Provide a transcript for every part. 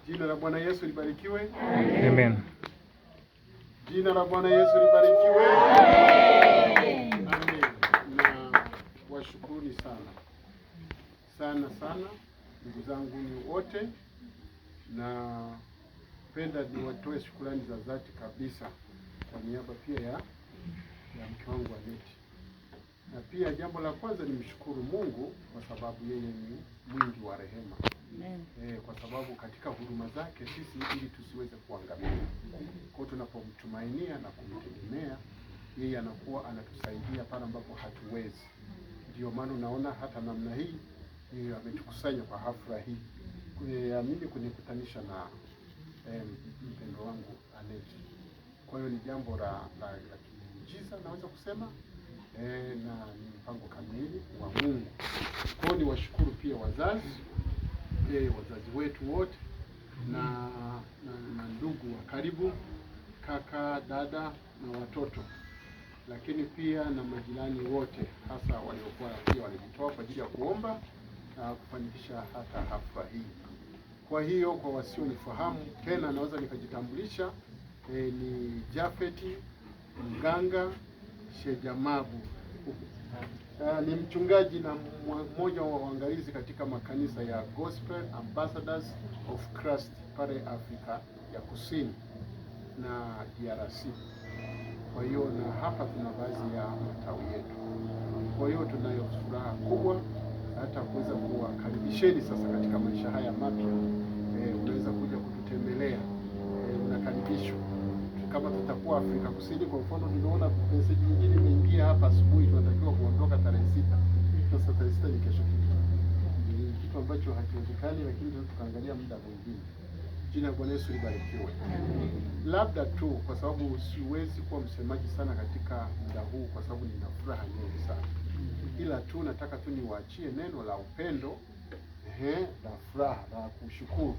Jina la Bwana Yesu libarikiwe. Amen. Jina la Bwana Yesu libarikiwe. Amen. Na washukuruni sana ndugu zangu ni wote, na penda niwatoe shukrani za dhati kabisa kwa niaba pia ya mke wangu Aneti. Na pia jambo la kwanza ni mshukuru Mungu kwa sababu yeye ni mwingi wa rehema. Amen. Kwa sababu katika huruma zake sisi ili tusiweze kuangamia. Kwa tunapomtumainia na kumtegemea yeye anakuwa anatusaidia pale ambapo hatuwezi. Ndio maana unaona hata namna hii ametukusanya kwa hafla hii. Mimi kunikutanisha na mpendo wangu Aneti. Kwa hiyo ni jambo la kimuujiza naweza kusema. Na ni mpango kamili wa Mungu. Kwa hiyo ni washukuru pia wazazi wetu wote na ndugu wa karibu, kaka, dada na watoto, lakini pia na majirani wote, hasa waliokuwa pia walijitoa kwa ajili ya kuomba na kufanikisha hata hafla hii. Kwa hiyo kwa wasionifahamu tena naweza nikajitambulisha, ni Jafeti Mganga Shejamabu. Ni mchungaji na mmoja wa waangalizi katika makanisa ya Gospel Ambassadors of Christ pale Afrika ya Kusini na DRC. Kwa hiyo na hapa tuna baadhi ya matawi yetu. Kwa hiyo tunayo furaha kubwa hata kuweza kuwakaribisheni sasa katika maisha haya mapya. Unaweza kuja kututembelea, unakaribishwa. Kama tutakuwa Afrika Kusini kwa mfano, tunaona message nyingine imeingia hapa asubuhi, tunatakiwa kuondoka tarehe 6. Sasa tarehe 6 ni kesho ni kitu ambacho hakiwezekani, lakini tukaangalia muda mwingine. Jina la Bwana Yesu libarikiwe. Labda tu kwa sababu siwezi kuwa msemaji sana katika muda huu kwa sababu nina furaha nyingi sana. Ila tu nataka tu niwaachie neno la upendo, la furaha, la kushukuru.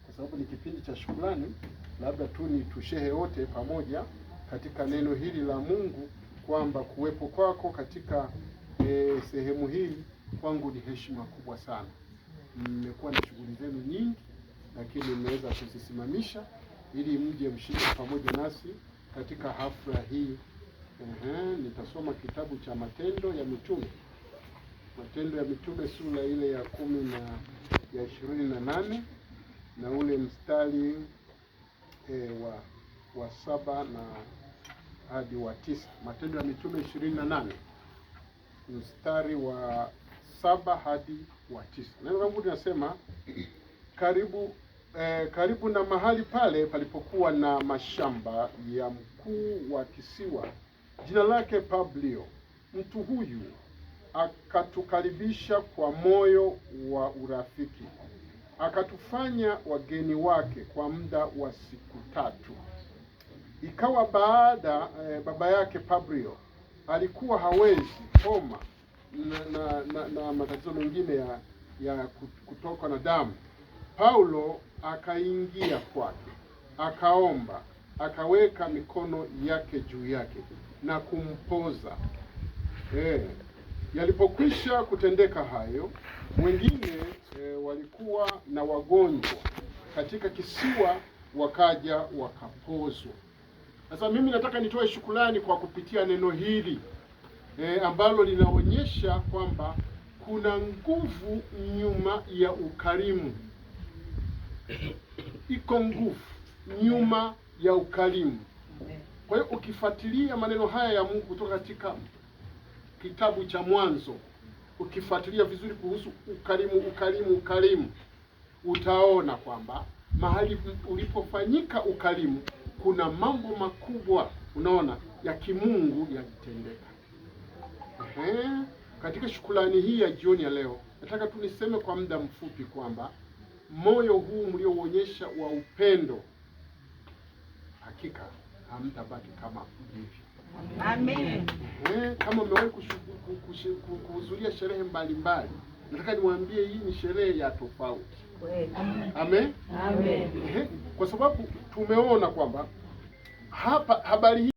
Kwa sababu ni kipindi cha shukrani, labda tu ni tushehe wote pamoja katika neno hili la Mungu kwamba kuwepo kwako katika sehemu hii kwangu ni heshima kubwa sana. Mmekuwa na shughuli zenu nyingi, lakini mmeweza kuzisimamisha ili mje mshiriki pamoja nasi katika hafla hii. Nitasoma kitabu cha Matendo ya Mitume. Matendo ya Mitume sura ile ya 28 na ule mstari wa 7 na hadi wa 9. Matendo ya Mitume 28 mstari wa 7 hadi wa 9. Neno la Mungu linasema karibu na mahali pale palipokuwa na mashamba ya mkuu wa kisiwa jina lake Publio. Mtu huyu akatukaribisha kwa moyo wa urafiki, akatufanya wageni wake kwa muda wa siku 3. Ikawa baada baba yake Publio alikuwa hawezi homa na matatizo mengine ya kutoka na damu, Paulo akaingia kwake, akaomba, akaweka mikono yake juu yake na kumpoza. Yalipokwisha kutendeka hayo, wengine walikuwa na wagonjwa katika kisiwa wakaja wakapozwa. Sasa mimi nataka nitoe shukrani kwa kupitia neno hili ambalo linaonyesha kwamba kuna nguvu nyuma ya ukarimu. Iko nguvu nyuma ya ukarimu. Kwa hiyo ukifuatilia maneno haya ya Mungu kutoka katika kitabu cha Mwanzo, ukifuatilia vizuri kuhusu ukarimu, utaona kwamba mahali ulipofanyika ukarimu kuna mambo makubwa, unaona, ya kimungu yalitendeka. Katika shukrani hii ya jioni ya leo, nataka tu niseme kwa muda mfupi kwamba moyo huu mlioonyesha wa upendo, hakika hamtabaki kama mlivyo. Amen. Kama mmewahi kuhudhuria sherehe mbalimbali, nataka niwaambie hii ni sherehe ya tofauti. Amen. Amen. Kwa sababu tumeona kwamba hapa habari hii